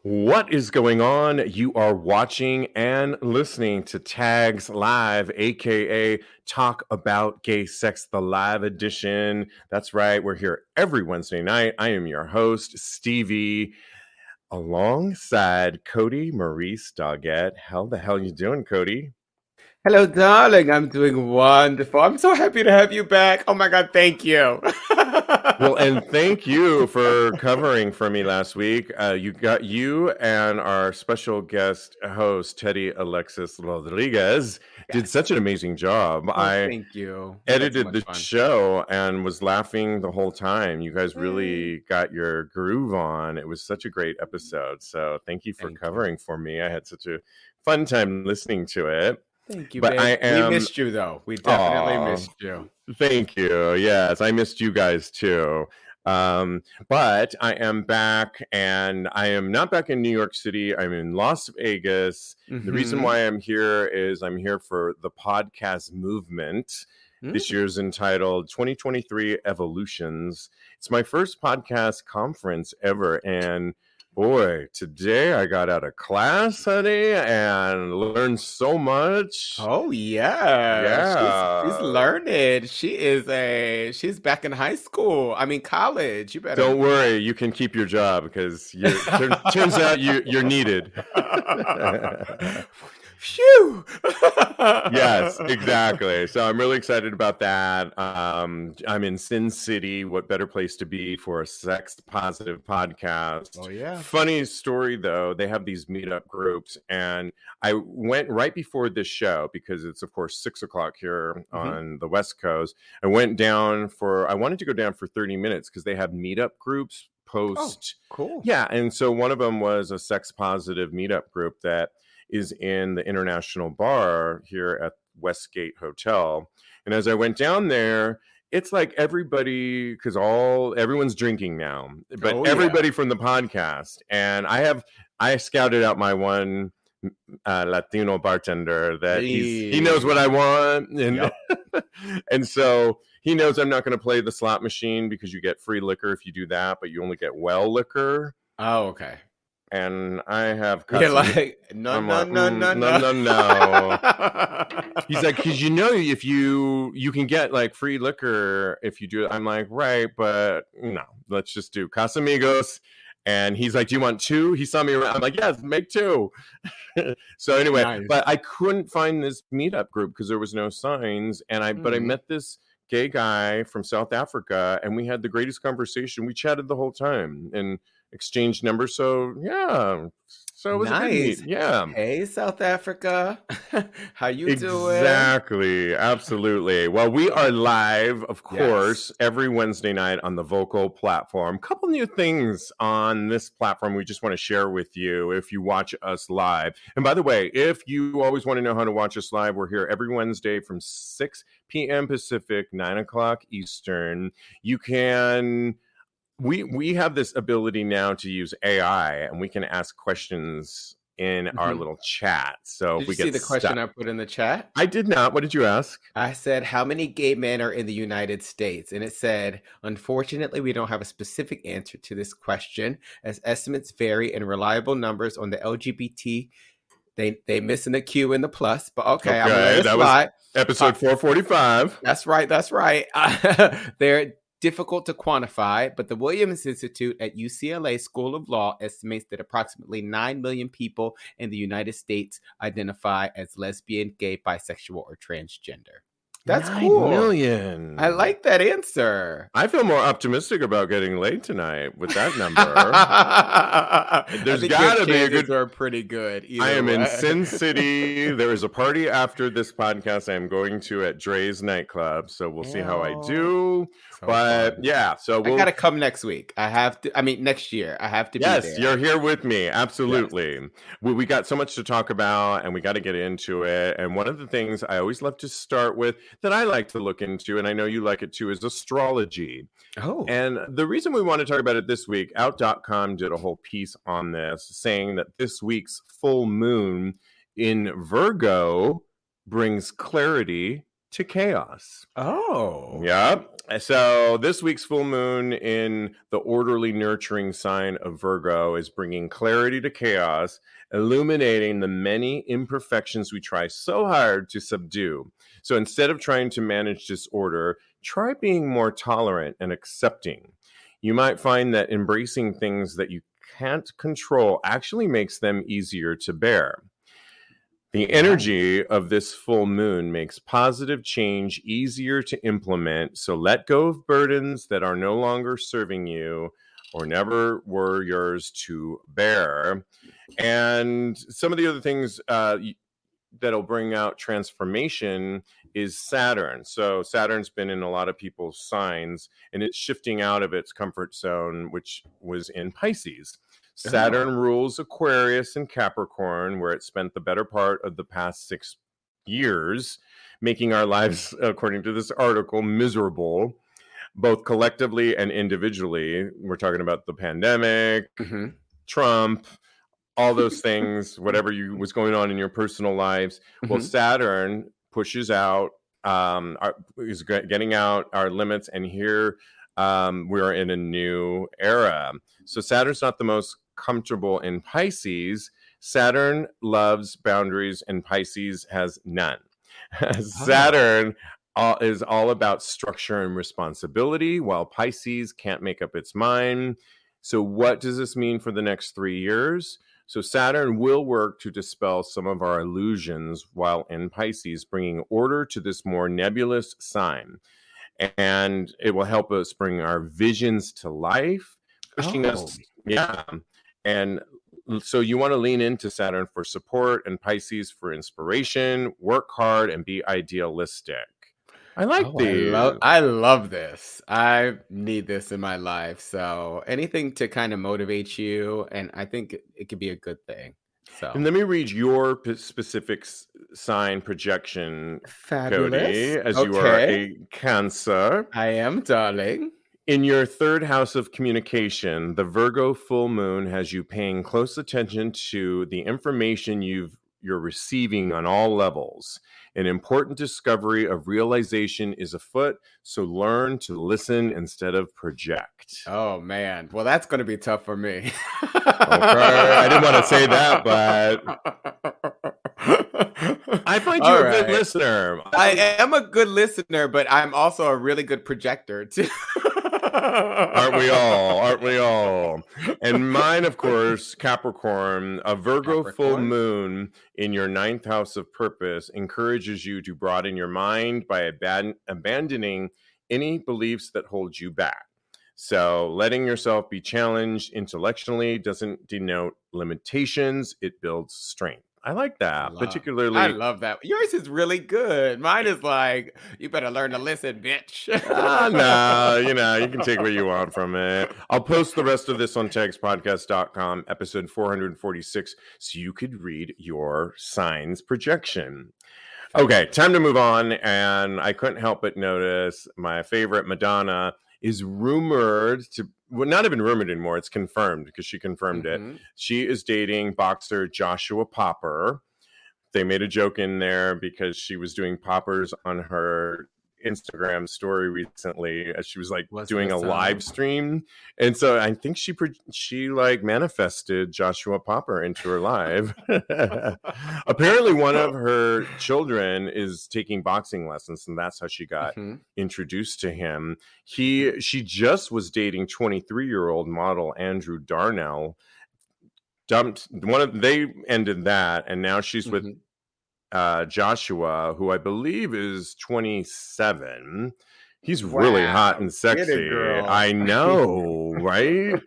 What is going on? You are watching and listening to Tags Live, aka Talk About Gay Sex, the live edition. That's right, we're here every Wednesday night. I am your host, Stevie, alongside Kodi Maurice Doggette. How the hell you doing, Kodi? Hello, darling. I'm doing wonderful. I'm so happy to have you back. Oh my God, thank you. Well, and thank you for covering for me last week. You and our special guest host, Teddy Alexis Rodriguez, did Yes. such an amazing job. Oh, I thank you. We had so edited much the fun. show and was laughing the whole time. You guys Yay. really got your groove on. It was such a great episode. So thank you for Thank you. covering for me. I had such a fun time listening to it. Thank you, But I babe. We am, missed you, though. We definitely aw, missed you. thank you. Yes, I missed you guys too. But I am back, and I am not back in New York City. I'm in Las Vegas. The reason Mm-hmm. why I'm here is I'm here for the podcast movement. This year's entitled 2023 Evolutions. It's my first podcast conference ever, and boy, today I got out of class, honey, and learned so much. Oh yeah. She's Yeah. learned. She's back in high school. I mean college. You better Don't worry, you can keep your job because turns out you're needed. Phew. Yes, exactly. So I'm really excited about that. I'm in Sin City. What better place to be for a sex positive podcast? Oh yeah. Funny story though, they have these meetup groups, and I went right before this show because it's of course 6:00 here Mm-hmm. on the West Coast. I wanted to go down for 30 minutes because they have meetup groups Oh, post. cool. Yeah, and so one of them was a sex positive meetup group that is in the International Bar here at Westgate Hotel. And as I went down there, it's like everybody, because everyone's drinking now, but Oh yeah. everybody from the podcast. And I scouted out my one Latino bartender that he knows what I want, and Yep. and so he knows I'm not going to play the slot machine because you get free liquor if you do that, but you only get well liquor. Oh, okay. And I have You're Casamigos. like, no, I'm no, like, no, no, no, no. no, no. He's like, because if you can get like free liquor if you do it. I'm like, right, but no, let's just do Casamigos. And he's like, do you want two? He saw me around. I'm like, yes, make two. So anyway, Nice. but I couldn't find this meetup group because there was no signs. But I met this gay guy from South Africa, and we had the greatest conversation. We chatted the whole time and exchanged numbers. So yeah, so it was a good meet. Nice. Yeah. Hey, South Africa. How you doing? Exactly. Absolutely. Well, we are live, of course, Yes. every Wednesday night on the Vocal platform. Couple new things on this platform we just want to share with you if you watch us live. And by the way, if you always want to know how to watch us live, we're here every Wednesday from 6 p.m. Pacific, 9 o'clock Eastern. You can we have this ability now to use AI, and we can ask questions in our Mhm. little chat. So Did if you we see get the question stuck. I put in the chat? I did not. What did you ask? I said, how many gay men are in the United States? And it said, unfortunately, we don't have a specific answer to this question, as estimates vary and reliable numbers on the LGBT. They missing the Q and the plus, but okay, I'm gonna let Okay, it that was slide. episode 445. That's right. That's right. They're difficult to quantify, but the Williams Institute at UCLA School of Law estimates that approximately 9 million people in the United States identify as lesbian, gay, bisexual, or transgender. That's 9 cool. million. I like that answer. I feel more optimistic about getting laid tonight with that number. I There's think got your to be a chances good. are pretty good. I am Either in way. Sin City. There is a party after this podcast I am going to at Dre's nightclub. So we'll see how I do. So But fun. yeah, so I we'll. gotta come next week. I have to. I mean, next year. I have to be Yes, there. you're here with me. Absolutely. We got so much to talk about, and we got to get into it. And one of the things I always love to start with that I like to look into, and I know you like it too, is astrology. Oh. And the reason we want to talk about it this week, Out.com did a whole piece on this saying that this week's full moon in Virgo brings clarity to chaos. Oh. Yeah. So this week's full moon in the orderly, nurturing sign of Virgo is bringing clarity to chaos, illuminating the many imperfections we try so hard to subdue. So instead of trying to manage disorder, try being more tolerant and accepting. You might find that embracing things that you can't control actually makes them easier to bear. The energy of this full moon makes positive change easier to implement. So let go of burdens that are no longer serving you or never were yours to bear. And some of the other things that'll bring out transformation is Saturn. So Saturn's been in a lot of people's signs, and it's shifting out of its comfort zone, which was in Pisces. Saturn rules Aquarius and Capricorn, where it spent the better part of the past 6 years, making our lives, according to this article, miserable, both collectively and individually. We're talking about the pandemic, Trump, all those things, whatever was going on in your personal lives. Well, Saturn pushes out, is getting out our limits, and here we're in a new era. So Saturn's not the most comfortable in Pisces. Saturn loves boundaries, and Pisces has none. Saturn is all about structure and responsibility, while Pisces can't make up its mind. So what does this mean for the next 3 years? So Saturn will work to dispel some of our illusions while in Pisces, bringing order to this more nebulous sign. And it will help us bring our visions to life, pushing us. Yeah. And so you want to lean into Saturn for support and Pisces for inspiration, work hard, and be idealistic. I like these. I love this. I need this in my life. So anything to kind of motivate you, and I think it could be a good thing. So, and let me read your specific sign projection, fabulous. Kodi, as you are a Cancer. I am, darling. In your third house of communication, the Virgo full moon has you paying close attention to the information you're receiving on all levels. An important discovery of realization is afoot, so learn to listen instead of project. Oh, man. Well, that's going to be tough for me. Okay. I didn't want to say that, but I find you a good listener. I am a good listener, but I'm also a really good projector, too. Aren't we all? Aren't we all? And mine, of course, Capricorn, a Virgo full moon in your 9th house of purpose encourages you to broaden your mind by abandoning any beliefs that hold you back. So letting yourself be challenged intellectually doesn't denote limitations. It builds strength. I like that, particularly. I love that. Yours is really good. Mine is like, you better learn to listen, bitch. No, you can take what you want from it. I'll post the rest of this on TAGSPodcast.com, episode 446, so you could read your signs projection. Okay, time to move on. And I couldn't help but notice my favorite Madonna is rumored to, well, not even rumored anymore. It's confirmed because she confirmed it. She is dating boxer Joshua Popper. They made a joke in there because she was doing poppers on her Instagram story recently as she was like doing a live stream. And so I think she like manifested Joshua Popper into her live. Apparently one of her children is taking boxing lessons, and that's how she got introduced to him. She just was dating 23-year-old model Andrew Darnell. They ended that, and now she's with Joshua, who I believe is 27. He's really hot and sexy. I know, right?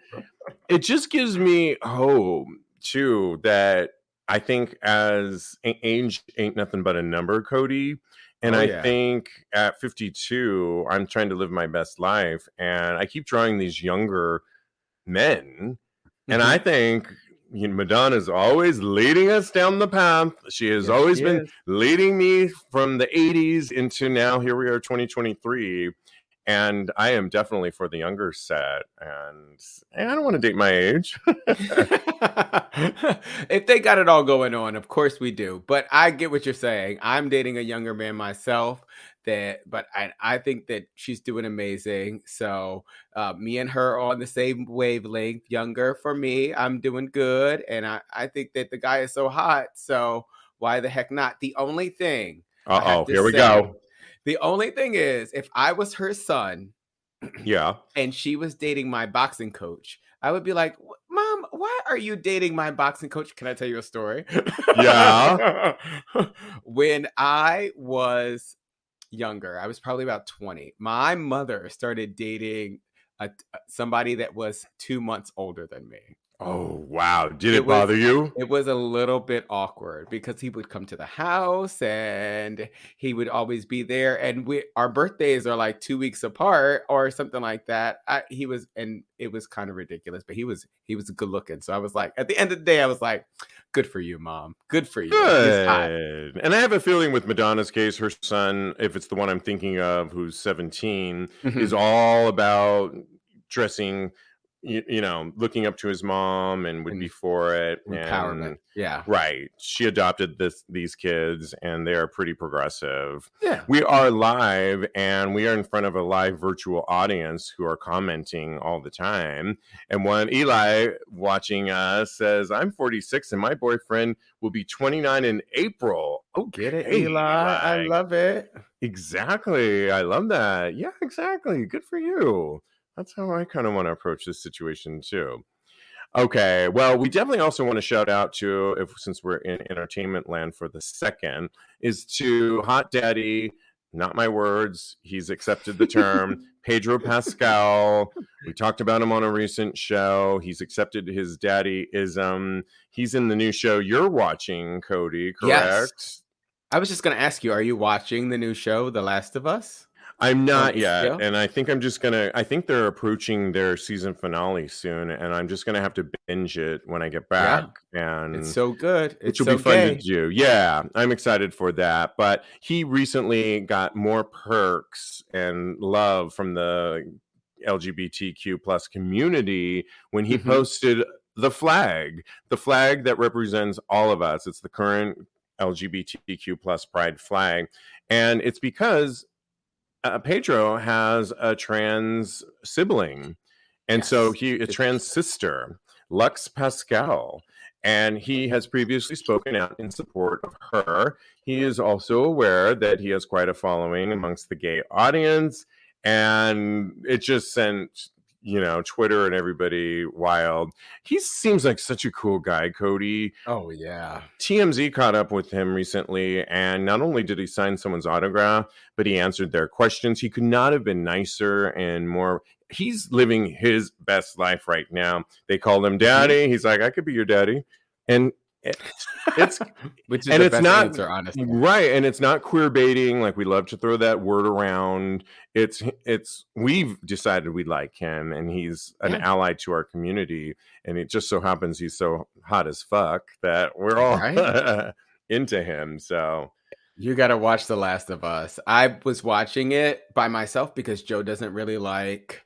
It just gives me hope too that I think as age ain't nothing but a number, Kodi. And I think at 52, I'm trying to live my best life, and I keep drawing these younger men, and I think Madonna's always leading us down the path. She has always been leading me from the 80s into now. Here we are, 2023. And I am definitely for the younger set. And I don't want to date my age. If they got it all going on, of course we do. But I get what you're saying. I'm dating a younger man myself. but I think that she's doing amazing. So me and her are on the same wavelength. Younger for me, I'm doing good, and I think that the guy is so hot. So why the heck not? The only thing I have to Here we say, go. the only thing is, if I was her son, Yeah. and she was dating my boxing coach, I would be like, Mom, why are you dating my boxing coach? Can I tell you a story? Yeah. When I was younger, I was probably about 20. My mother started dating somebody that was 2 months older than me. Oh, wow. Did It it bother you? was a little bit awkward because he would come to the house and he would always be there, and our birthdays are like 2 weeks apart or something like that. And it was kind of ridiculous, but he was good looking. So I was like, at the end of the day, I was like, good for you, Mom. Good for you. He's hot. Good. And I have a feeling with Madonna's case, her son, if it's the one I'm thinking of, who's 17, is all about dressing, looking up to his mom and would be for it. Empowerment. And Yeah. right. She adopted these kids, and they are pretty progressive. Yeah. We are live, and we are in front of a live virtual audience who are commenting all the time. And one Eli watching us says, I'm 46 and my boyfriend will be 29 in April. Okay, Get it, Eli. I love it. Exactly. I love that. Yeah, exactly. Good for you. That's how I kind of want to approach this situation too. Okay, well, we definitely also want to shout out to, since we're in entertainment land for the second, is to Hot Daddy, not my words, he's accepted the term, Pedro Pascal. We talked about him on a recent show. He's accepted his daddy-ism. He's in the new show you're watching, Kodi, correct? Yes. I was just going to ask you, are you watching the new show, The Last of Us? I'm not yet, and I think I think they're approaching their season finale soon, and I'm just gonna have to binge it when I get back. Yeah. And it's so good. Which will be fun to do. Yeah, I'm excited for that. But he recently got more perks and love from the LGBTQ plus community when he posted the flag that represents all of us. It's the current LGBTQ plus pride flag, and it's because Pedro has a trans sibling, and so a trans sister, Lux Pascal, and he has previously spoken out in support of her. He is also aware that he has quite a following amongst the gay audience, and it just sent Twitter and everybody wild. He seems like such a cool guy, Kodi. Oh, yeah. TMZ caught up with him recently, and not only did he sign someone's autograph, but he answered their questions. He could not have been nicer and more. He's living his best life right now. They called him daddy. He's like, I could be your daddy. And it's which is and the best answer, honestly. Right, and it's not queer baiting. Like, we love to throw that word around. We've decided we like him, and he's an ally to our community, and it just so happens he's so hot as fuck that we're all into him. So you got to watch The Last of Us. I was watching it by myself because Joe doesn't really like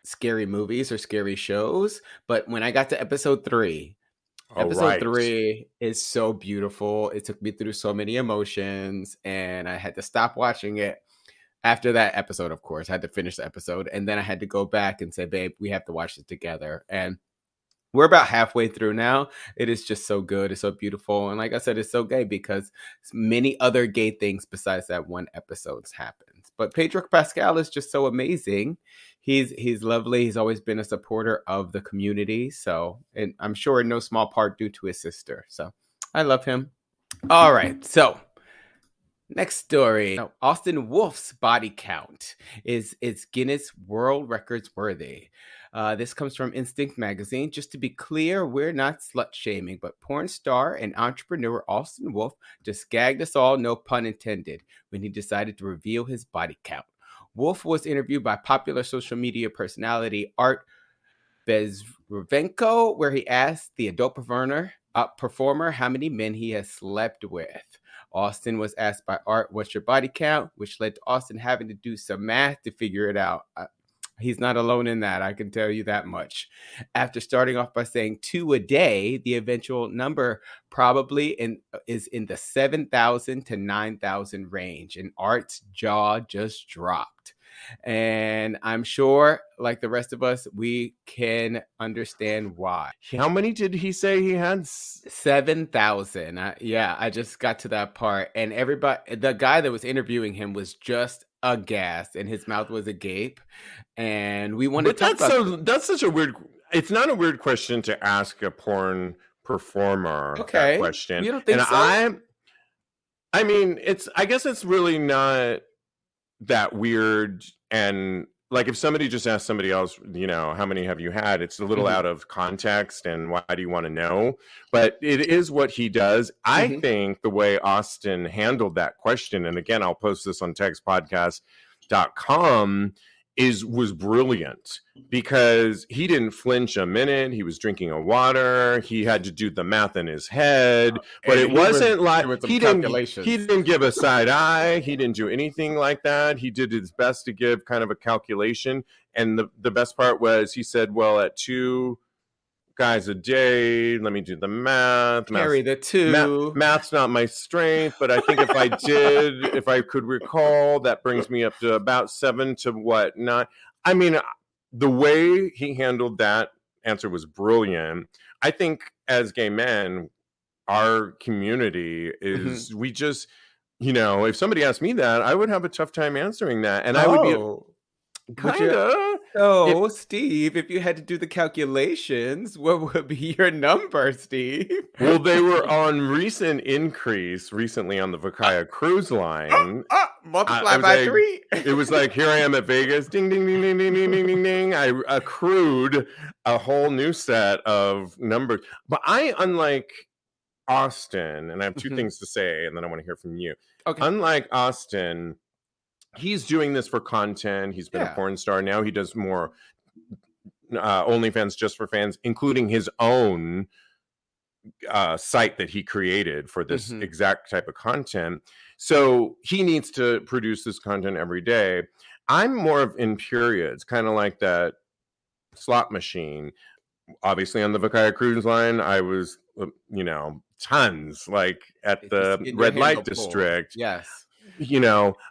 scary movies or scary shows, but when I got to episode 3, Episode 3 is so beautiful. It took me through so many emotions, and I had to stop watching it after that episode, of course. I had to finish the episode, and then I had to go back and say, babe, we have to watch it together. And we're about halfway through now. It is just so good. It's so beautiful. And like I said, it's so gay because many other gay things besides that one episode happens. But Pedro Pascal is just so amazing. He's lovely. He's always been a supporter of the community. So, and I'm sure in no small part due to his sister. So I love him. All right. So next story. Now, Austin Wolf's body count is Guinness World Records worthy. This comes from Instinct magazine. Just to be clear, we're not slut shaming, but porn star and entrepreneur Austin Wolf just gagged us all, no pun intended, when he decided to reveal his body count. Wolf was interviewed by popular social media personality Art Bezruvenko, where he asked the adult performer how many men he has slept with. Austin was asked by Art, what's your body count? Which led to Austin having to do some math to figure it out. He's not alone in that, I can tell you that much. After starting off by saying 2 a day, the eventual number is in the 7,000 to 9,000 range, and Art's jaw just dropped. And I'm sure, like the rest of us, we can understand why. How many did he say he had? 7,000. I just got to that part, and everybody, the guy that was interviewing him was just aghast, and his mouth was agape. And we want to talk about. That's such a weird. It's not a weird question to ask a porn performer. Okay, that question. You don't think and so? I mean, I guess it's really not that weird. And like, if somebody just asked somebody else, how many have you had? It's a little out of context. And why do you want to know? But it is what he does. I think the way Austin handled that question, and again, I'll post this on TAGSPodcast.com, was brilliant, because he didn't flinch a minute. He was drinking a water. He had to do the math in his head, but it wasn't like he didn't give a side eye. He didn't do anything like that. He did his best to give kind of a calculation. And the best part was he said, well, at 2 guys a day, let me do the math. Carry the 2. Math's not my strength, but I think if I could recall, that brings me up to about 7 to what, 9. I mean, the way he handled that answer was brilliant. I think as gay men, our community is, we just, if somebody asked me that, I would have a tough time answering that. And I would be kind of. So, Steve, if you had to do the calculations, what would be your number, Steve? Well, they were on recent increase recently on the Vakaya cruise line. Multiply by 3. It was like, here I am at Vegas. Ding, ding, ding, ding, ding, ding, ding, ding, ding. I accrued a whole new set of numbers. But unlike Austin, and I have 2 things to say, and then I want to hear from you. Okay. Unlike Austin, he's doing this for content. He's been a porn star. Now he does more OnlyFans just for fans, including his own site that he created for this exact type of content. So he needs to produce this content every day. I'm more of in periods, kind of like that slot machine. Obviously, on the Vakaya cruise line, I was, tons, like at the red light district. Yes.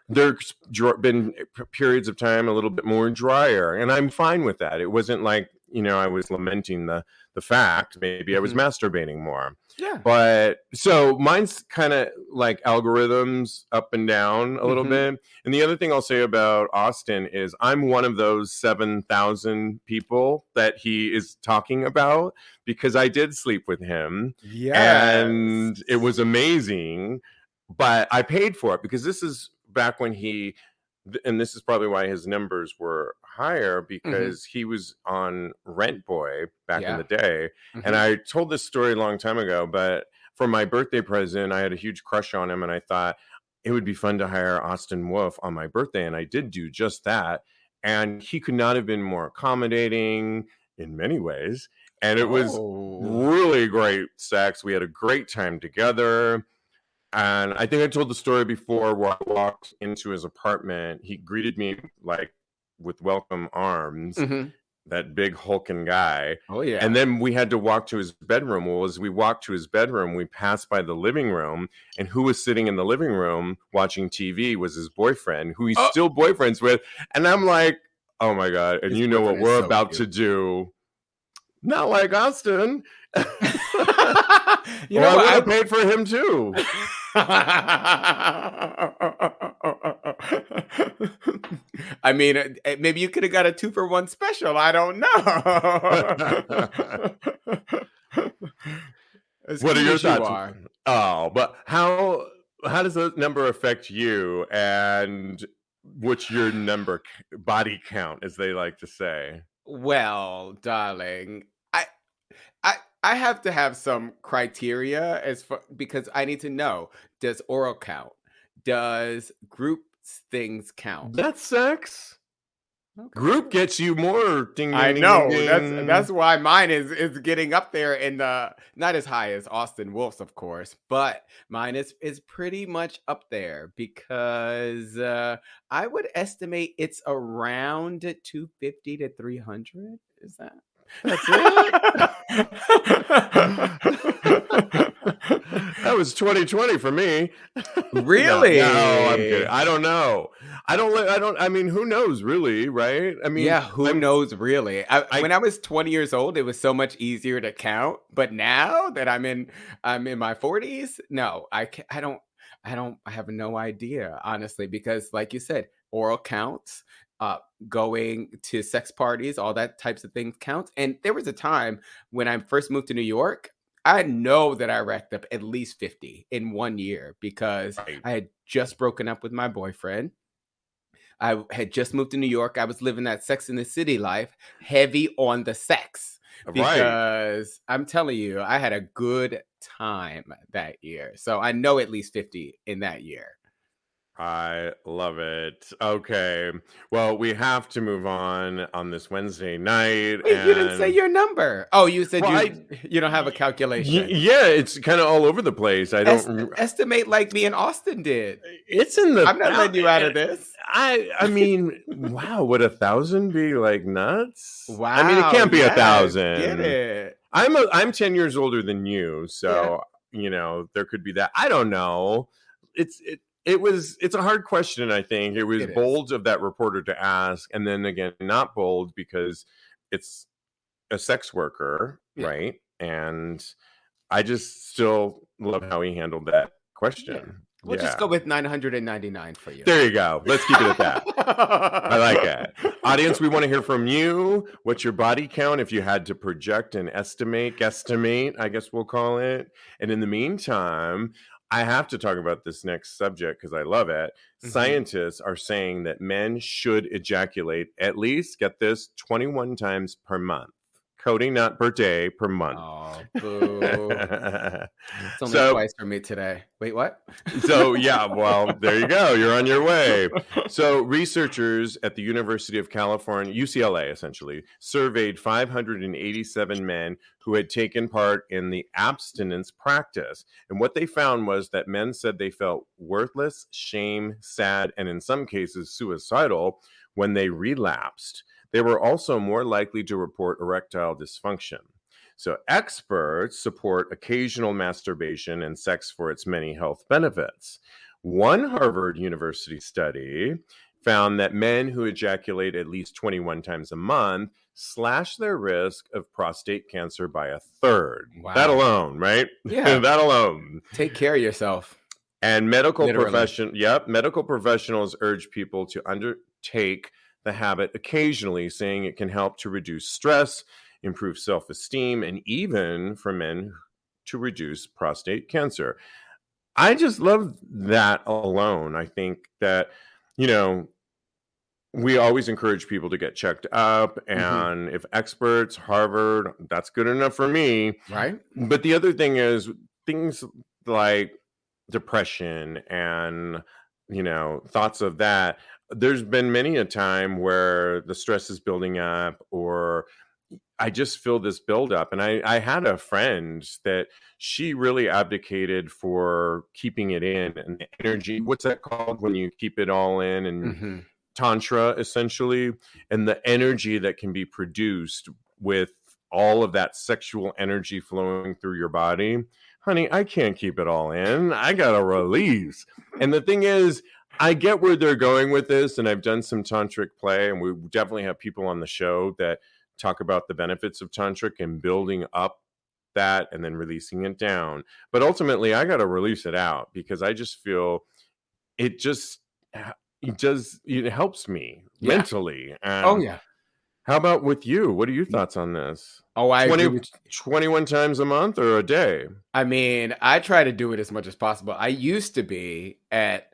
There's been periods of time a little bit more drier, and I'm fine with that. It wasn't like, I was lamenting the fact. Maybe I was masturbating more. Yeah. But so mine's kind of like algorithms up and down a little bit. And the other thing I'll say about Austin is I'm one of those 7,000 people that he is talking about, because I did sleep with him. Yeah. And it was amazing. But I paid for it, because this is back when and this is probably why his numbers were higher, because he was on Rent Boy back in the day. And I told this story a long time ago, but for my birthday present, I had a huge crush on him, and I thought it would be fun to hire Austin Wolf on my birthday. And I did do just that. And he could not have been more accommodating in many ways. And it was really great sex. We had a great time together. And I think I told the story before, where I walked into his apartment. He greeted me like with welcome arms, that big hulking guy. Oh, yeah. And then we had to walk to his bedroom. Well, as we walked to his bedroom, we passed by the living room. And who was sitting in the living room watching TV was his boyfriend, who he's still boyfriends with. And I'm like, oh, my God. And you know what we're about to do. Not like Austin. I paid for him too. I mean, maybe you could have got a 2-for-1 special. I don't know. What are your thoughts? But how does the number affect you, and what's your number, body count, as they like to say? Well, darling, I have to have some criteria because I need to know, does oral count? Does group things count? That's sex. Okay. Group gets you more ding I ding ding ding know. ding. That's why mine is getting up there in the not as high as Austin Wolf's, of course, but mine is pretty much up there because I would estimate it's around 250 to 300. Is that? That's it. That was 2020 for me. Really? No, I'm kidding. I don't know. I mean, who knows, really, right? I mean, Yeah, who knows really? When I was 20 years old, it was so much easier to count, but now that I'm in my 40s, no, I have no idea, honestly, because like you said, oral counts, uh going to sex parties, all that types of things counts. And there was a time when I first moved to New York, I know that I racked up at least 50 in 1 year because right, I had just broken up with my boyfriend. I had just moved to New York. I was living that Sex in the City life, heavy on the sex, right. because I'm telling you, I had a good time that year. So I know at least 50 in that year. I love it. Okay. Well, we have to move on this Wednesday night. Wait, you didn't say And your number. Oh, you said well, you don't have a calculation. yeah, it's kind of all over the place. I don't. Estimate like me and Austin did. It's in the. I'm not letting you out of this. I mean, wow, would 1,000 be like nuts? I mean, it Wow. can't be Yes. Get 1,000. it. I'm 10 years older than you, Yeah. so there could be that. I don't know. It's a hard question. I think it was It is. bold of that reporter to ask, and then again, not bold because it's a sex worker, Yeah. right? And I just still love how he handled that Yeah. question. We'll just go with 999 for you. There you go. Let's keep it at that. I like that. Audience, we want to hear from you. What's your body count if you had to project and guesstimate, I guess we'll call it. And in the meantime, I have to talk about this next subject because I love it. Mhm. Scientists are saying that men should ejaculate at least, get this, 21 times per month. Kodi, not per day, per month. Oh, boo. It's only So, twice for me today. Wait, what? so yeah, well, there you go. You're on your way. So researchers at the University of California, UCLA essentially, surveyed 587 men who had taken part in the abstinence practice. And what they found was that men said they felt worthless, shame, sad, and in some cases suicidal when they relapsed. They were also more likely to report erectile dysfunction. So experts support occasional masturbation and sex for its many health benefits. One Harvard University study found that men who ejaculate at least 21 times a month slash their risk of prostate cancer by a third. Wow. That alone, right? Yeah. That alone. Take care of yourself. And medical Literally. medical professionals urge people to undertake the habit occasionally, saying it can help to reduce stress, improve self-esteem, and even for men to reduce prostate cancer. I just love that alone. I think that, we always encourage people to get checked up. And if experts, Harvard, that's good enough for me. Right? But the other thing is things like depression and, thoughts of that. There's been many a time where the stress is building up or I just feel this buildup. And I had a friend that she really abdicated for keeping it in and the energy. What's that called when you keep it all in? And Tantra, essentially, and the energy that can be produced with all of that sexual energy flowing through your body. Honey, I can't keep it all in. I got to release. And the thing is, I get where they're going with this, and I've done some tantric play, and we definitely have people on the show that talk about the benefits of tantric and building up that and then releasing it down. But ultimately, I got to release it out because I just feel it helps me mentally. Oh, yeah. How about with you? What are your thoughts on this? Oh, I agree with 21 times a month or a day? I mean, I try to do it as much as possible. I used to be at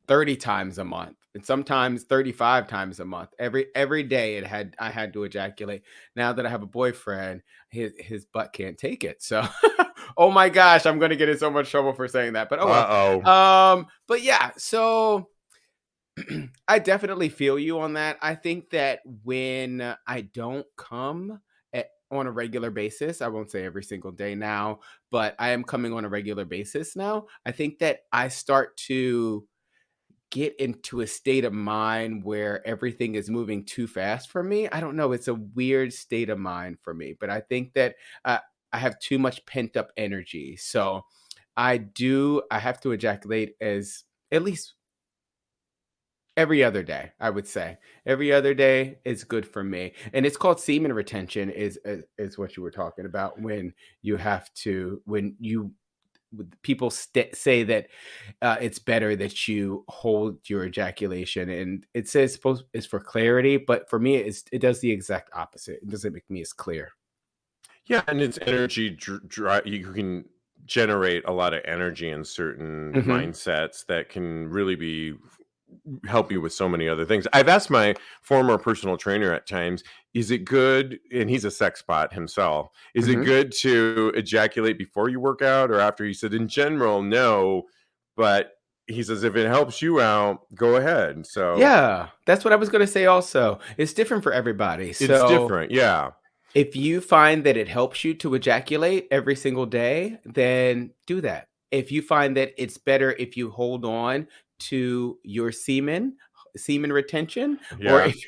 30 times a month and sometimes 35 times a month. Every day I had to ejaculate. Now that I have a boyfriend, his butt can't take it. So oh my gosh, I'm going to get in so much trouble for saying that. But but yeah, so I definitely feel you on that. I think that when I don't come on a regular basis, I won't say every single day now, but I am coming on a regular basis now. I think that I start to get into a state of mind where everything is moving too fast for me. I don't know. It's a weird state of mind for me, but I think that uh, I have too much pent up energy. So I have to ejaculate as at least every other day, I would say. Every other day is good for me. And it's called semen retention is what you were talking about when you have to when you people say that it's better that you hold your ejaculation, and it says supposed it's for clarity, but for me it does the exact opposite. It doesn't make me as clear. Yeah, and it's energy you can generate a lot of energy in certain Hmm. mindsets that can really be help you with so many other things. I've asked my former personal trainer at times, is it good, and he's a sex bot himself, is it Hmm. good to ejaculate before you work out or after? He said, in general, no, but he says, if it helps you out, go ahead. So Yeah, that's what I was going to say also. It's different for everybody. it's So different. Yeah. if you find that it helps you to ejaculate every single day, then do that. If you find that it's better if you hold on to your semen retention, or Yeah. if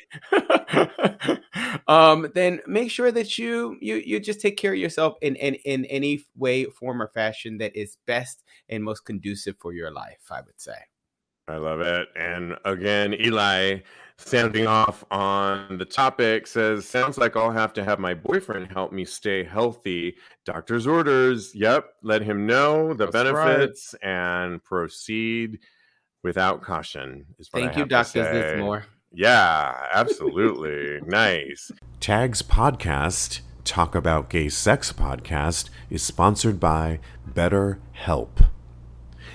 then make sure that you just take care of yourself in any way, form, or fashion that is best and most conducive for your life, I would say. I love it. And again, Eli, sounding off on the topic, says, sounds like I'll have to have my boyfriend help me stay healthy. Doctor's orders. Yep. Let him know the That's right. benefits and proceed without caution, is what I Thank you, have to Dr. say. Zithmore. Yeah, absolutely. Nice. Tags Podcast, Talk About Gay Sex Podcast, is sponsored by BetterHelp.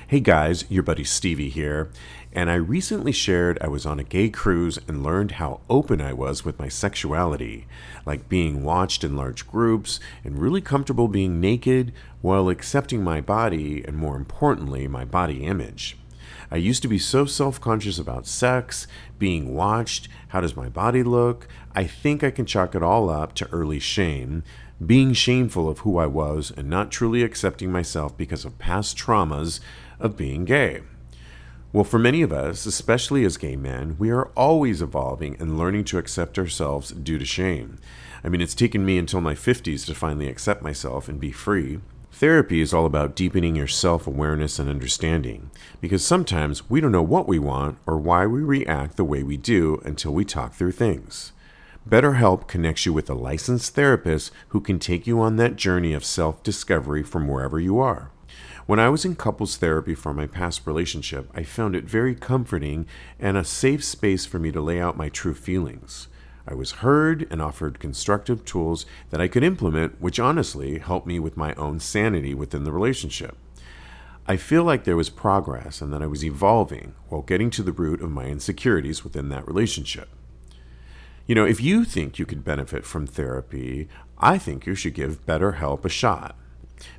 Hey guys, your buddy Stevie here, and I recently shared I was on a gay cruise and learned how open I was with my sexuality, like being watched in large groups and really comfortable being naked while accepting my body and, more importantly, my body image. I used to be so self-conscious about sex, being watched, how does my body look? I think I can chalk it all up to early shame, being shameful of who I was and not truly accepting myself because of past traumas of being gay. Well, for many of us, especially as gay men, we are always evolving and learning to accept ourselves due to shame. I mean, it's taken me until my 50s to finally accept myself and be free. Therapy is all about deepening your self-awareness and understanding, because sometimes we don't know what we want or why we react the way we do until we talk through things. BetterHelp connects you with a licensed therapist who can take you on that journey of self-discovery from wherever you are. When I was in couples therapy for my past relationship, I found it very comforting and a safe space for me to lay out my true feelings. I was heard and offered constructive tools that I could implement, which honestly helped me with my own sanity within the relationship. I feel like there was progress and that I was evolving while getting to the root of my insecurities within that relationship. You know, if you think you could benefit from therapy, I think you should give BetterHelp a shot.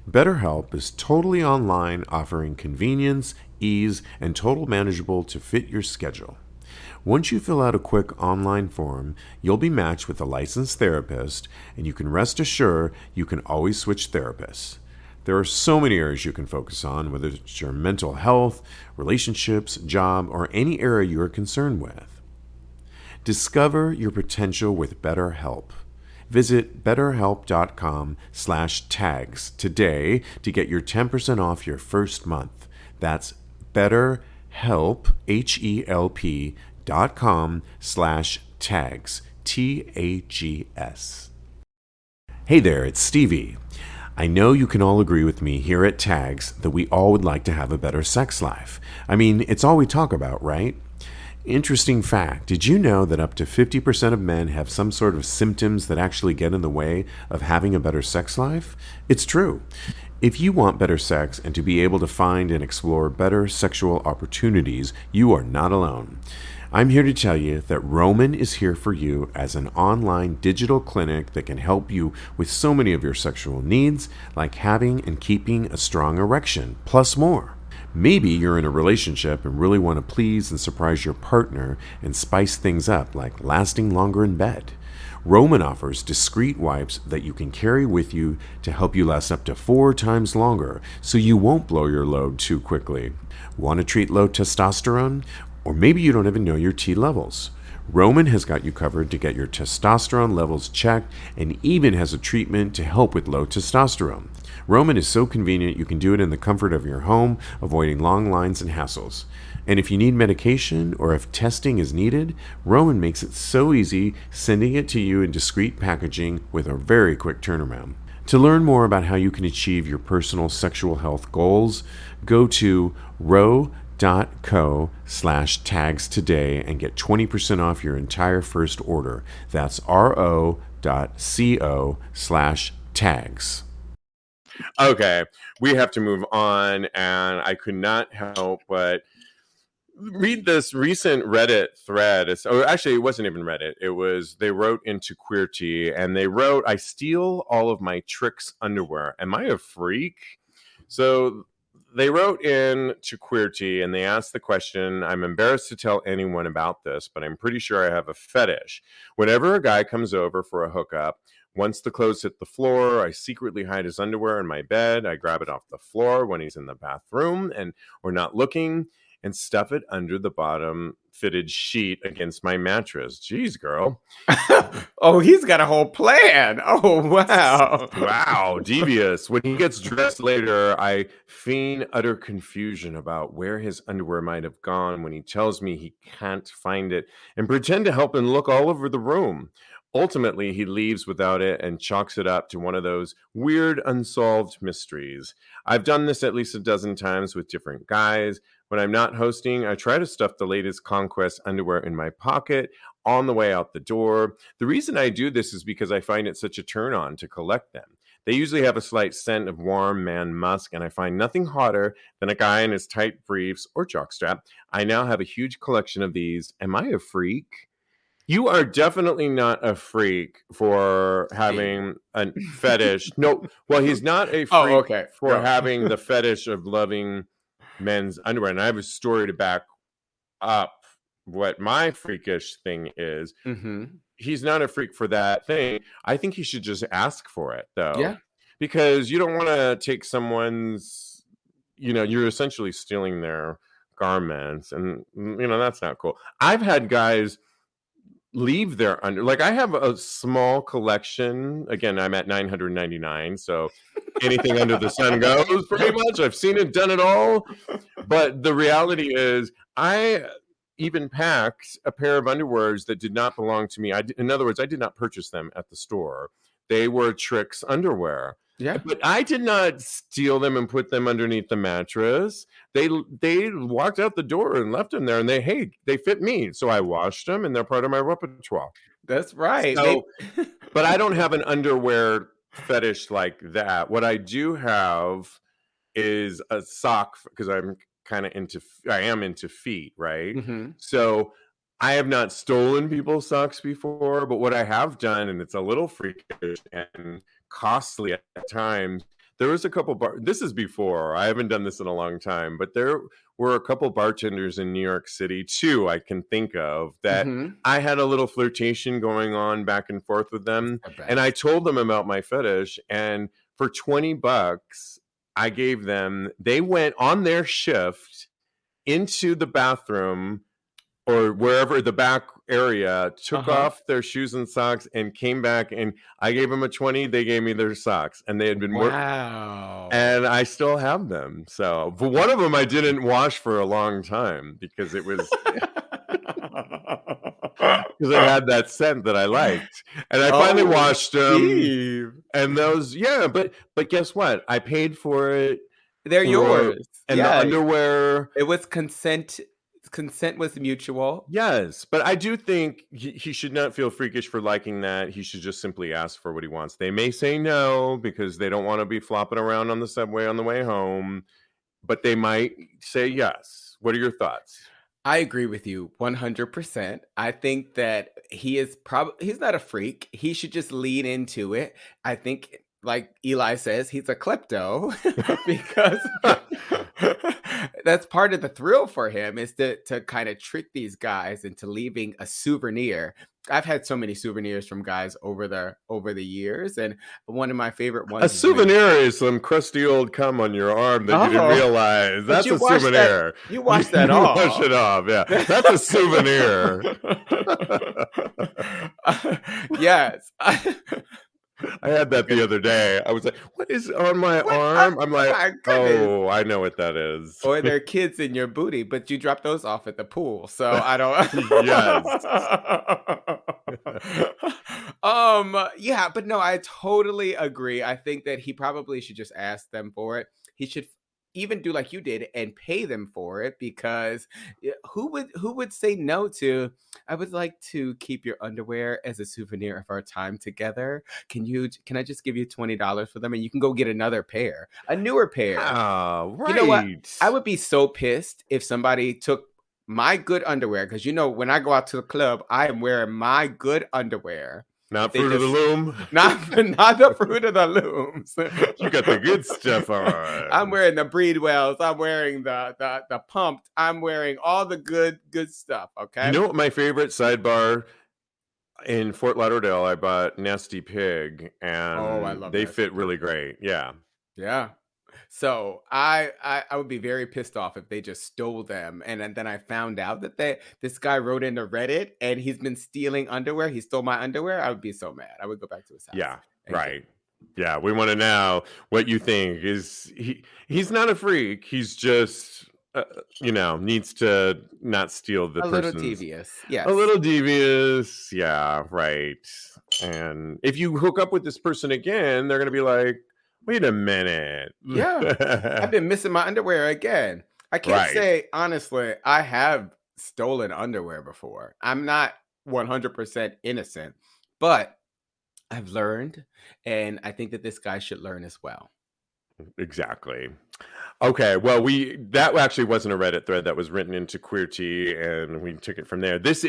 BetterHelp is totally online, offering convenience, ease, and total manageable to fit your schedule. Once you fill out a quick online form, you'll be matched with a licensed therapist, and you can rest assured you can always switch therapists. There are so many areas you can focus on, whether it's your mental health, relationships, job, or any area you are concerned with. Discover your potential with BetterHelp. Visit betterhelp.com/tags today to get your 10% off your first month. That's BetterHelp, HELP.com/tags, TAGS. Hey there, it's Stevie. I know you can all agree with me here at Tags that we all would like to have a better sex life. I mean, it's all we talk about, right? Interesting fact, did you know that up to 50% of men have some sort of symptoms that actually get in the way of having a better sex life? It's true. If you want better sex and to be able to find and explore better sexual opportunities, you are not alone. I'm here to tell you that Roman is here for you as an online digital clinic that can help you with so many of your sexual needs, like having and keeping a strong erection, plus more. Maybe you're in a relationship and really want to please and surprise your partner and spice things up, like lasting longer in bed. Roman offers discreet wipes that you can carry with you to help you last up to 4 times longer, so you won't blow your load too quickly. Want to treat low testosterone? Or maybe you don't even know your T levels. Roman has got you covered to get your testosterone levels checked, and even has a treatment to help with low testosterone. Roman is so convenient you can do it in the comfort of your home, avoiding long lines and hassles. And if you need medication or if testing is needed, Roman makes it so easy, sending it to you in discreet packaging with a very quick turnaround. To learn more about how you can achieve your personal sexual health goals, go to ro.co/tags today and get 20% off your entire first order. That's ro.co/tags. Okay, we have to move on, and I could not help but read this recent Reddit thread. Actually, it wasn't even Reddit. They wrote into Queerty, and they wrote, "I steal all of my tricks underwear. Am I a freak?" So they wrote in to Queerty, and they asked the question, "I'm embarrassed to tell anyone about this, but I'm pretty sure I have a fetish. Whenever a guy comes over for a hookup, once the clothes hit the floor, I secretly hide his underwear in my bed. I grab it off the floor when he's in the bathroom and we're not looking, and stuff it under the bottom fitted sheet against my mattress." Jeez, girl. Oh, he's got a whole plan. Oh, wow. Wow, devious. When he gets dressed later, I feign utter confusion about where his underwear might have gone when he tells me he can't find it, and pretend to help him look all over the room. Ultimately, he leaves without it and chalks it up to one of those weird unsolved mysteries. I've done this at least a dozen times with different guys. When I'm not hosting, I try to stuff the latest Conquest underwear in my pocket on the way out the door. The reason I do this is because I find it such a turn on to collect them. They usually have a slight scent of warm man musk, and I find nothing hotter than a guy in his tight briefs or jockstrap. I now have a huge collection of these. Am I a freak? You are definitely not a freak for having a fetish. No, well, he's not a freak okay. for No. having the fetish of loving men's underwear. And I have a story to back up what my freakish thing is. Mm-hmm. He's not a freak for that thing. I think he should just ask for it, though. Yeah. Because you don't want to take someone's, you're essentially stealing their garments. And, that's not cool. I've had guys leave their I have a small collection. Again, I'm at 999, so anything under the sun goes pretty much. I've seen it, done it all. But the reality is, I even packed a pair of underwears that did not belong to me. In other words, I did not purchase them at the store. They were Tricks underwear. Yeah. But I did not steal them and put them underneath the mattress. They walked out the door and left them there, and they fit me. So I washed them, and they're part of my repertoire. That's right. So, but I don't have an underwear fetish like that. What I do have is a sock, because I am into feet, right? Mm-hmm. So I have not stolen people's socks before, but what I have done, and it's a little freakish and costly at times, there was a couple this is before, I haven't done this in a long time, but there were a couple bartenders in New York City too, I can think of, that I had a little flirtation going on back and forth with them, and I told them about my fetish, and for $20 I gave them, they went on their shift into the bathroom or wherever, the back area, took off their shoes and socks and came back, and I gave them a 20, they gave me their socks, and they had been wow. And I still have them. So, but one of them I didn't wash for a long time because it was because it had that scent that I liked, and I finally washed them. Steve. And those, but guess what? I paid for it. They're yours. And the underwear. It was consent. Consent was mutual. Yes, but I do think he should not feel freakish for liking that. He should just simply ask for what he wants. They may say no because they don't want to be flopping around on the subway on the way home, but they might say yes. What are your thoughts? I agree with you 100%. I think that he's not a freak. He should just lean into it. I think, like Eli says, he's a klepto because That's part of the thrill for him, is to kind of trick these guys into leaving a souvenir. I've had so many souvenirs from guys over the years, and one of my favorite A ones is when souvenir is some crusty old cum on your arm that you didn't oh, realize. but That's a souvenir. you wash that You wash off. it off. Yeah, that's a souvenir. Yes. I had that the other day. I was like, "What is on my What? arm?" I'm Oh like, my goodness. "Oh, I know what that is." Or there are kids in your booty, but you drop those off at the pool. So I Yes. don't. Yeah, but no, I totally agree. I think that he probably should just ask them for it. He should even do like you did and pay them for it, because who would say no to, I would like to keep your underwear as a souvenir of our time together. Can I just give you $20 for them, and you can go get another pair, a newer pair. Oh, right. You know what? I would be so pissed if somebody took my good underwear, because when I go out to the club, I am wearing my good underwear. Not Fruit of the Loom. Not the Fruit of the Looms. You got the good stuff on. I'm wearing the Breedwells. I'm wearing the Pumped. I'm wearing all the good stuff. Okay. You know what my favorite sidebar? In Fort Lauderdale, I bought Nasty Pig, and I love they Nasty fit Pig. really great. Yeah. Yeah. So I would be very pissed off if they just stole them, and then I found out that this guy wrote into Reddit and he's been stealing underwear. He stole my underwear. I would be so mad. I would go back to his house. Yeah. Right. Yeah. We want to know what you think. He's not a freak. He's just needs to not steal the person's. Little devious. Yes. A little devious. Yeah. Right. And if you hook up with this person again, they're gonna be like, wait a minute. Yeah. I've been missing my underwear again. I can't say, honestly, I have stolen underwear before. I'm not 100% innocent, but I've learned, and I think that this guy should learn as well. Exactly. Okay, well, that actually wasn't a Reddit thread. That was written into Queer Tea, and we took it from there. This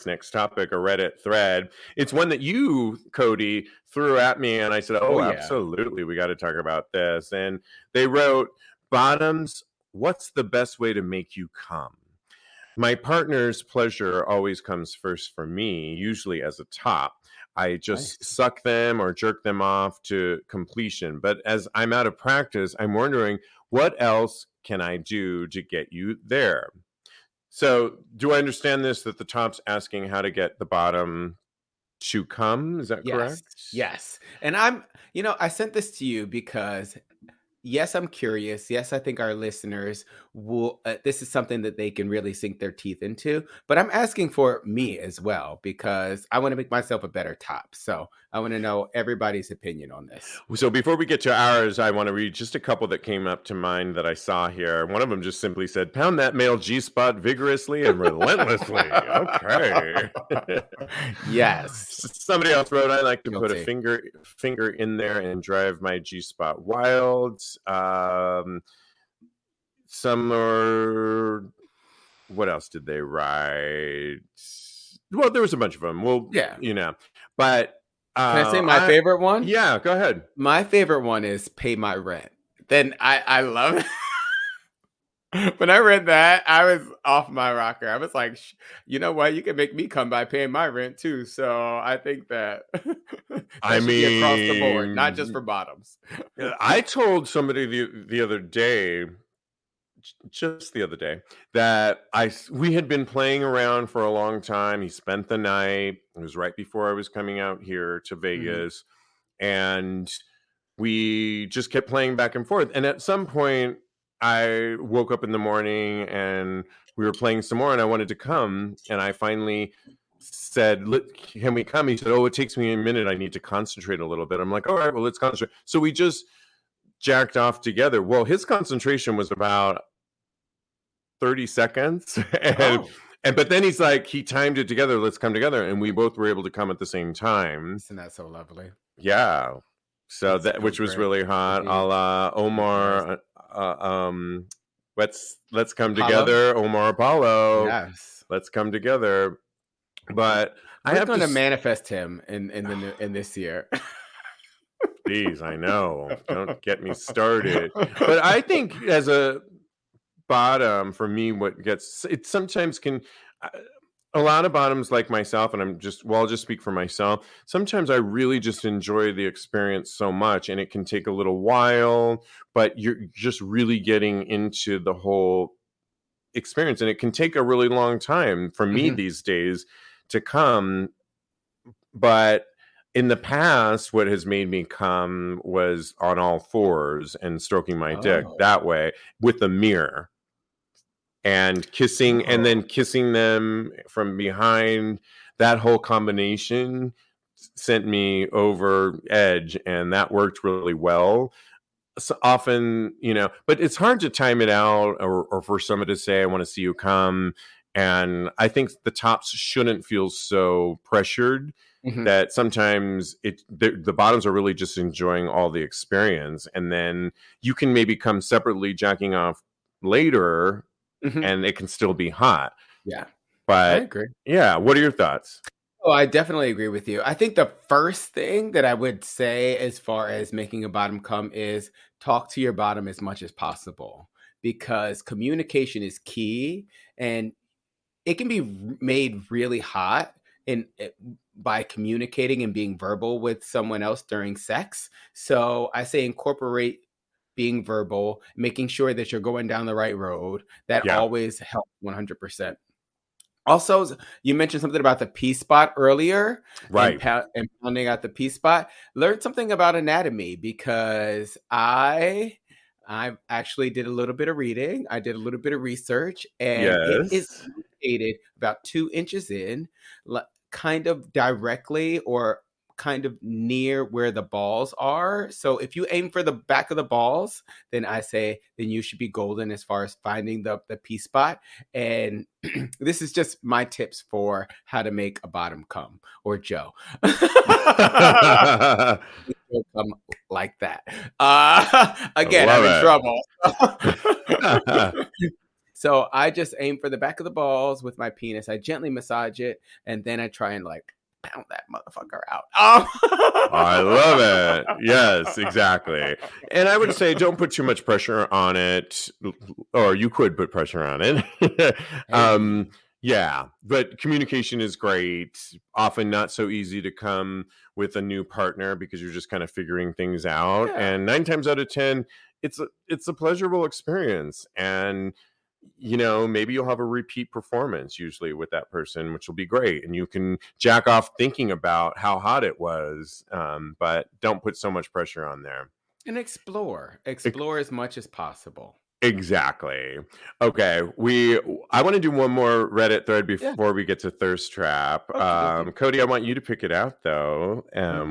next topic, a Reddit thread. It's one that you, Kodi, threw at me, and I said, oh yeah. Absolutely, we got to talk about this. And they wrote, bottoms, what's the best way to make you come? My partner's pleasure always comes first for me, usually as a top. I just suck them or jerk them off to completion. But as I'm out of practice, I'm wondering, what else can I do to get you there? So do I understand this, that the top's asking how to get the bottom to come? Is that correct? Yes. And I sent this to you because, yes, I'm curious. Yes, I think our listeners will, this is something that they can really sink their teeth into, but I'm asking for me as well, because I want to make myself a better top. So I want to know everybody's opinion on this. So before we get to ours, I want to read just a couple that came up to mind that I saw here. One of them just simply said, pound that male G-spot vigorously and relentlessly. Okay. Yes. Somebody else wrote, I like to put a finger in there and drive my G-spot wild. Some are, what else did they write? Well, there was a bunch of them. Well, yeah, but can I say my favorite one? Yeah, go ahead. My favorite one is pay my rent. Then I love it. When I read that, I was off my rocker. I was like, you know what? You can make me come by paying my rent too. So I think that I mean, across the board, not just for bottoms. I told somebody the other day, just the other day, that we had been playing around for a long time. He spent the night. It was right before I was coming out here to Vegas, and we just kept playing back and forth. And at some point, I woke up in the morning and we were playing some more, and I wanted to come, and I finally said, can we come? He said, oh, it takes me a minute. I need to concentrate a little bit. I'm like, all right, well, let's concentrate. So we just jacked off together. Well, his concentration was about 30 seconds. But then he's like, he timed it together. Let's come together. And we both were able to come at the same time. Isn't that so lovely? Yeah. So which was really hot. A la Omar, let's come together. Omar Apollo. Yes. Let's come together. But I'm going to manifest him in this year. Geez, I know. Don't get me started. But I think as a bottom, for me, what gets it sometimes can. A lot of bottoms like myself, and I'll just speak for myself. Sometimes I really just enjoy the experience so much, and it can take a little while, but you're just really getting into the whole experience, and it can take a really long time for me these days to come. But in the past, what has made me come was on all fours and stroking my dick that way with the mirror and kissing, and then kissing them from behind. That whole combination sent me over edge, and that worked really well. So often, but it's hard to time it out, or for someone to say, I want to see you come. And I think the tops shouldn't feel so pressured, that sometimes the bottoms are really just enjoying all the experience. And then you can maybe come separately jacking off later, and it can still be hot. Yeah. But I agree. Yeah. What are your thoughts? Oh, I definitely agree with you. I think the first thing that I would say as far as making a bottom come is talk to your bottom as much as possible, because communication is key, and it can be made really hot by communicating and being verbal with someone else during sex. So I say incorporate being verbal, making sure that you're going down the right road. That always helps 100%. Also, you mentioned something about the P spot earlier, right? And pounding out the P spot. Learned something about anatomy, because I actually did a little bit of reading. I did a little bit of research, and it is located about 2 inches in, kind of directly or kind of near where the balls are. So if you aim for the back of the balls, then I say then you should be golden as far as finding the P spot. And this is just my tips for how to make a bottom come, or Joe. Come like that. Again, I'm in trouble. So I just aim for the back of the balls with my penis. I gently massage it, and then I try and pound that motherfucker out. I love it. Yes, exactly. And I would say don't put too much pressure on it, or you could put pressure on it. Yeah, but communication is great. Often not so easy to come with a new partner, because you're just kind of figuring things out. Yeah. And 9 times out of 10, it's a pleasurable experience. And maybe you'll have a repeat performance usually with that person, which will be great. And you can jack off thinking about how hot it was, but don't put so much pressure on there. And explore as much as possible. Exactly. Okay. I want to do one more Reddit thread before we get to Thirst Trap. Okay. Kodi, I want you to pick it out, though.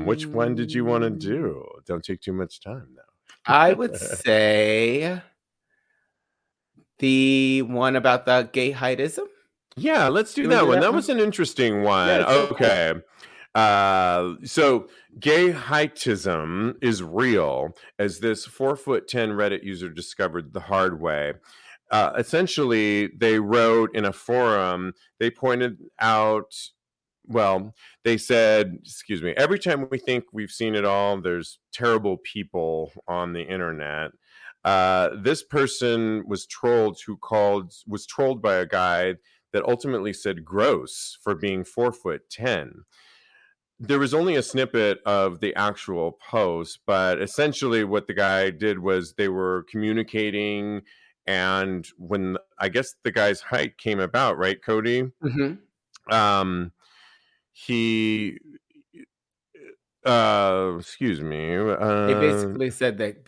Which one did you want to do? Don't take too much time, though. I would say the one about the gay heightism. Yeah, let's do that one. That was an interesting one. Yeah, okay. So gay heightism is real, as this 4'10" Reddit user discovered the hard way. Essentially, they wrote in a forum, they pointed out, they said, every time we think we've seen it all, there's terrible people on the internet. This person was trolled by a guy that ultimately said gross for being 4'10". There was only a snippet of the actual post, but essentially what the guy did was they were communicating, and when I guess the guy's height came about, right, Kodi? He excuse me. He basically said that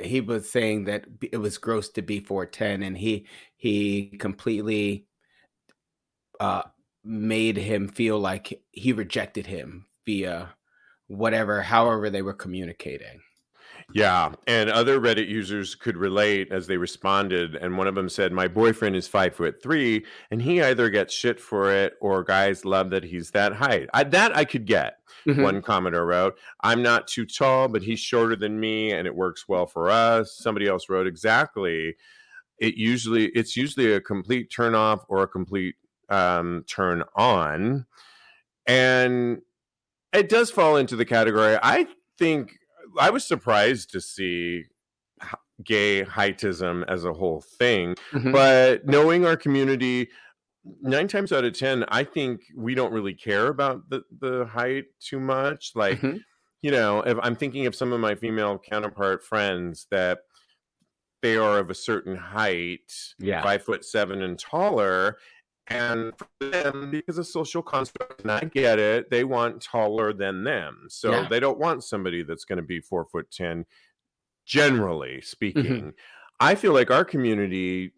he was saying that it was gross to be 4'10", and he completely made him feel like he rejected him via however they were communicating. Yeah, and other Reddit users could relate as they responded, and one of them said, "My boyfriend is 5'3", and he either gets shit for it or guys love that he's that height. That I could get." One commenter wrote, "I'm not too tall, but he's shorter than me, and it works well for us." Somebody else wrote, "Exactly. It's usually a complete turn off or a complete turn on," and it does fall into the category. I think I was surprised to see gay heightism as a whole thing, but knowing our community, 9 times out of 10, I think we don't really care about the height too much. Like, you know, if I'm thinking of some of my female counterpart friends that they are of a certain height, 5'7" and taller, and for them, because of social construct, and I get it, they want taller than them. So they don't want somebody that's going to be 4'10", generally speaking. I feel like our community,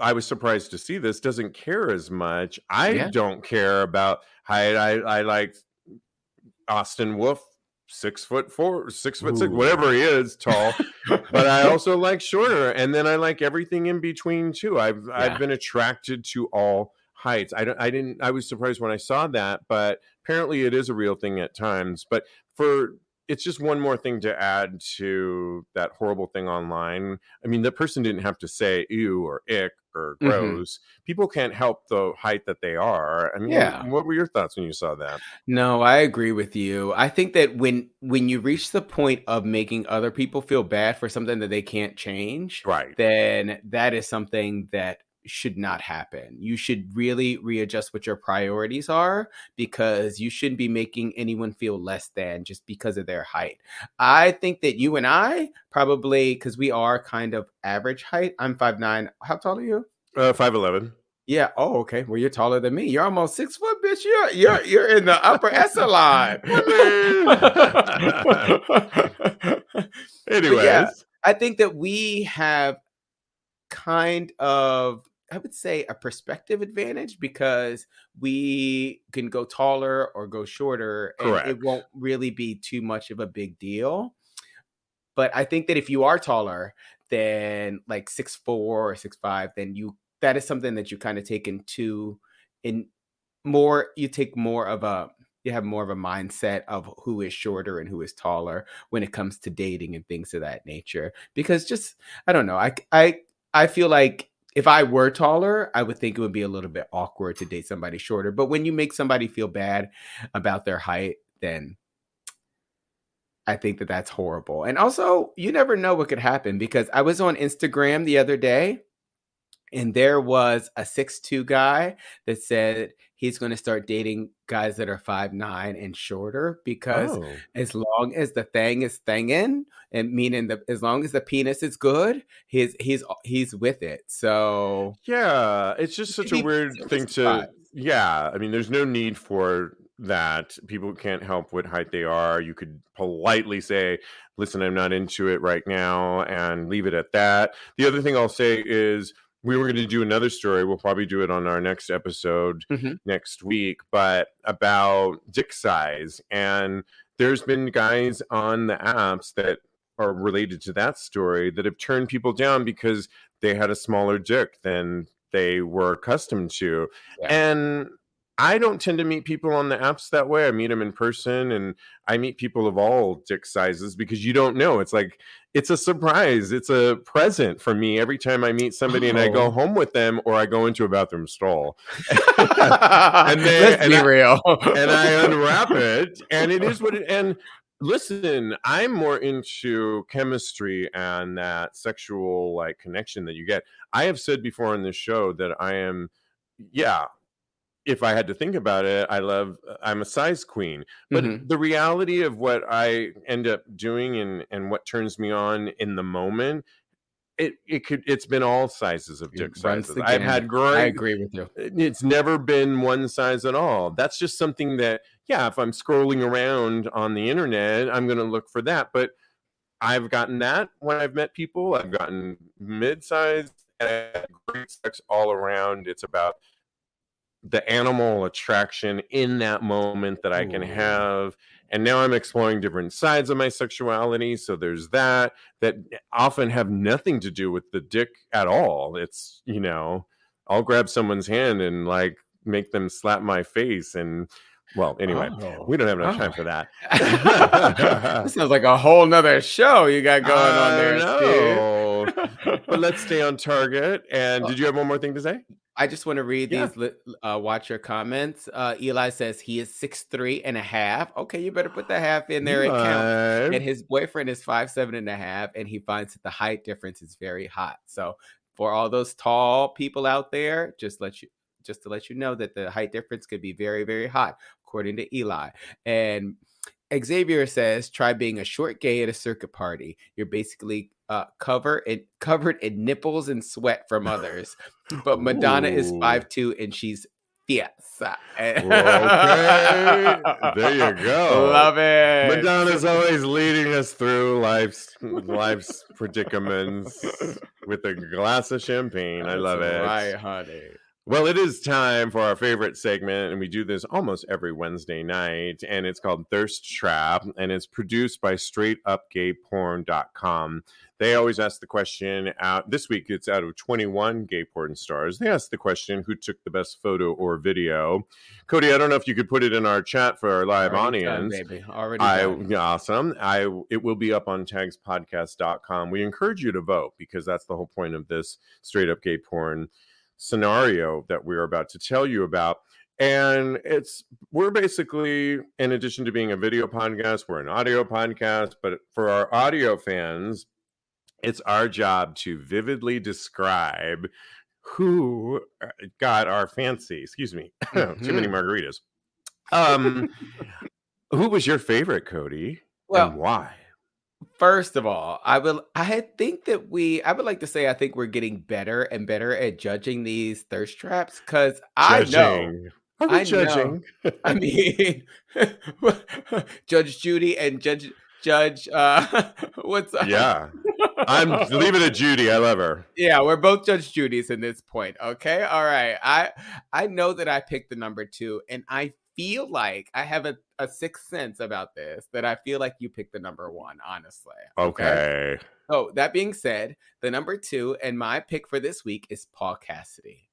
I was surprised to see this, doesn't care as much. I don't care about height. I like Austin Wolf, 6'4", 6'6", whatever he is, tall. But I also like shorter, and then I like everything in between too. I've been attracted to all heights. I was surprised when I saw that, but apparently it is a real thing at times. But it's just one more thing to add to that horrible thing online. I mean, the person didn't have to say ew or ick or gross. People can't help the height that they are. I mean, what were your thoughts when you saw that? No, I agree with you. I think that when you reach the point of making other people feel bad for something that they can't change, then that is something that should not happen. You should really readjust what your priorities are, because you shouldn't be making anyone feel less than just because of their height. I think that you and I probably, because we are kind of average height. I'm 5'9". How tall are you? 5'11". Yeah. Oh, okay. Well, you're taller than me. You're almost 6 foot, bitch. You're in the upper echelon. Anyways, I think that we have kind of, I would say, a perspective advantage, because we can go taller or go shorter, and it won't really be too much of a big deal. But I think that if you are taller than like 6'4" or 6'5", then that is something that you kind of take you have more of a mindset of who is shorter and who is taller when it comes to dating and things of that nature. Because I don't know, I feel like if I were taller, I would think it would be a little bit awkward to date somebody shorter. But when you make somebody feel bad about their height, then I think that that's horrible. And also, you never know what could happen, because I was on Instagram the other day, and there was a 6'2" guy that said he's going to start dating guys that are 5'9" and shorter, because as long as the thing is thinging, and meaning as long as the penis is good, he's with it. So yeah, it's just such a weird thing to. Yeah, I mean, there's no need for that. People can't help what height they are. You could politely say, "Listen, I'm not into it right now," and leave it at that. The other thing I'll say is, we were going to do another story. We'll probably do it on our next episode next week, but about dick size. And there's been guys on the apps that are related to that story that have turned people down because they had a smaller dick than they were accustomed to. And I don't tend to meet people on the apps that way. I meet them in person, and I meet people of all dick sizes, because you don't know. It's like, it's a surprise. It's a present for me every time I meet somebody and I go home with them, or I go into a bathroom stall. Let's be real. And I unwrap it, and it is what it. And listen, I'm more into chemistry and that sexual like connection that you get. I have said before on this show that I am, if I had to think about it, I'm a size queen. But the reality of what I end up doing and what turns me on in the moment, it's been all sizes of dick sizes. I've had I agree with you. It's never been one size at all. That's just something that, if I'm scrolling around on the internet, I'm going to look for that. But I've gotten that when I've met people. I've gotten mid-sized, and great sex all around. It's about the animal attraction in that moment that I can have. And now I'm exploring different sides of my sexuality. So there's that often have nothing to do with the dick at all. It's, I'll grab someone's hand and like make them slap my face. And well, anyway, we don't have enough time for that. This sounds like a whole nother show you got going on there. No. But let's stay on target. And did you have one more thing to say? I just want to read Yeah. these watch your comments. Eli says he is 6'3.5". Okay, you better put the half in there. It counts. Eli. And his boyfriend is 5'7.5", and he finds that the height difference is very hot. So for all those tall people out there, just to let you know that the height difference could be very, very hot, according to Eli. And Xavier says, try being a short gay at a circuit party. You're basically covered in nipples and sweat from others. But Madonna is 5'2" and she's fierce. Okay, there you go. Love it. Madonna's always leading us through life's predicaments with a glass of champagne. I love it. Right, honey. Well, it is time for our favorite segment, and we do this almost every Wednesday night, and it's called Thirst Trap, and it's produced by straightupgayporn.com. They always ask the question, this week it's out of 21 gay porn stars. They ask the question, who took the best photo or video? Kodi, I don't know if you could put it in our chat for our live audience. Done, baby. Already done. Awesome. It will be up on TAGSPodcast.com. We encourage you to vote because that's the whole point of this straight up gay porn scenario that we're about to tell you about. And we're basically, in addition to being a video podcast, we're an audio podcast. But for our audio fans, it's our job to vividly describe who got our fancy. Excuse me. Too many margaritas. Who was your favorite, Kodi? Well, and why? First of all, I would like to say I think we're getting better and better at judging these thirst traps because I know. Are we judging? I mean, Judge Judy and Judge what's up? Yeah. I'm leaving it to Judy. I love her. Yeah, we're both Judge Judys in this point. Okay. All right. I know that I picked the number 2, and I feel like I have a sixth sense about this, that I feel like you picked the number 1, honestly. Okay. So that being said, the number 2 and my pick for this week is Paul Cassidy.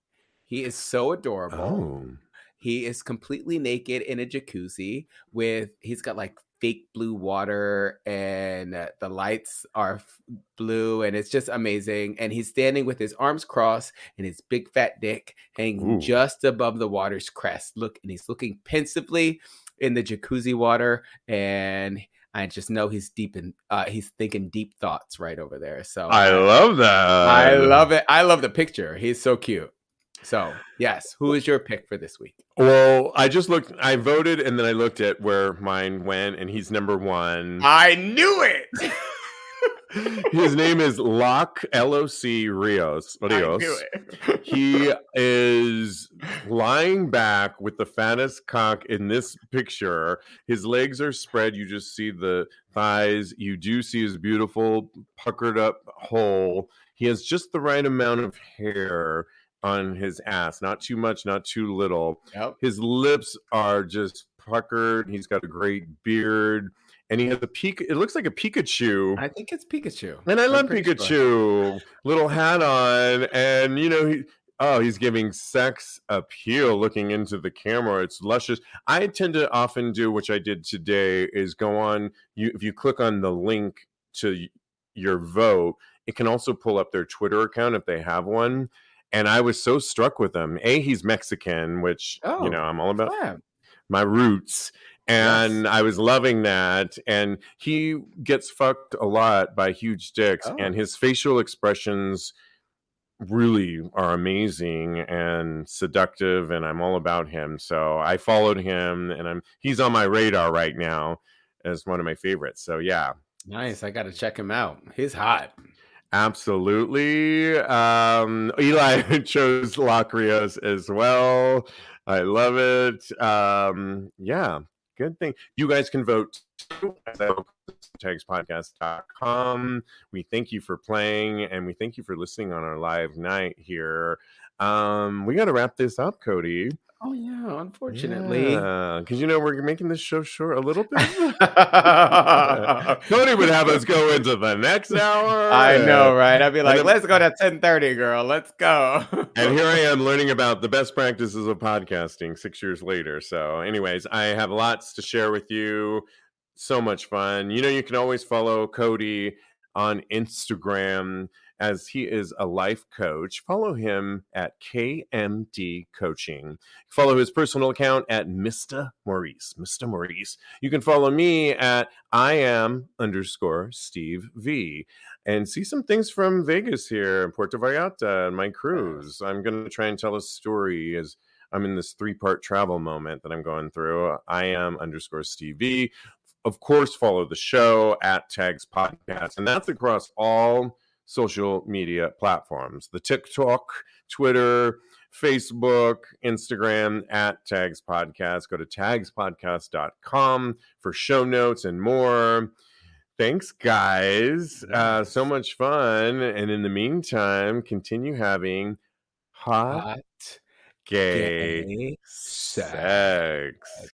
He is so adorable. Oh. He is completely naked in a jacuzzi he's got like fake blue water, and the lights are blue, and it's just amazing. And he's standing with his arms crossed and his big fat dick hanging just above the water's crest. Look, and he's looking pensively in the jacuzzi water, and I just know he's he's thinking deep thoughts right over there. So I love that. I love it. I love the picture. He's so cute. So, yes, who is your pick for this week? Well, I voted, and then I looked at where mine went, and he's number 1. I knew it! His name is L-O-C Rios. I knew it. He is lying back with the fattest cock in this picture. His legs are spread. You just see the thighs. You do see his beautiful puckered up hole. He has just the right amount of hair on his ass, not too much, not too little. Yep. His lips are just puckered. He's got a great beard, and he has it looks like a Pikachu. I think it's Pikachu. And I love Pikachu. Sure. Little hat on, and he's giving sex appeal looking into the camera. It's luscious. I tend to often do, which I did today, is go on, if you click on the link to your vote, it can also pull up their Twitter account if they have one. And I was so struck with him. He's Mexican, which, I'm all about my roots. And yes. I was loving that. And he gets fucked a lot by huge dicks. Oh. And his facial expressions really are amazing and seductive. And I'm all about him. So I followed him, and he's on my radar right now as one of my favorites. So, yeah. Nice. I got to check him out. He's hot. Absolutely. Eli chose Lock Rios as well. I love it. Yeah, good thing. You guys can vote too at TAGSPodcast.com. We thank you for playing, and we thank you for listening on our live night here. We got to wrap this up, Kodi. Oh, yeah, unfortunately. Yeah, because, we're making this show short a little bit. Kodi would have us go into the next hour. I know, right? I'd be like, let's go to 10:30, girl. Let's go. And here I am learning about the best practices of podcasting 6 years later. So anyways, I have lots to share with you. So much fun. You can always follow Kodi on Instagram as he is a life coach. Follow him at KMD Coaching. Follow his personal account at Mr. Maurice. Mr. Maurice. You can follow me at @Steve V. And see some things from Vegas here in Puerto Vallarta and my cruise. I'm going to try and tell a story as I'm in this 3-part travel moment that I'm going through. Steve V. Of course, follow the show at TAGSPodcast. And that's across all social media platforms. The TikTok, Twitter, Facebook, Instagram at TAGSPodcast. Go to TAGSPodcast.com for show notes and more. Thanks, guys. So much fun. And in the meantime, continue having hot, gay Gay sex.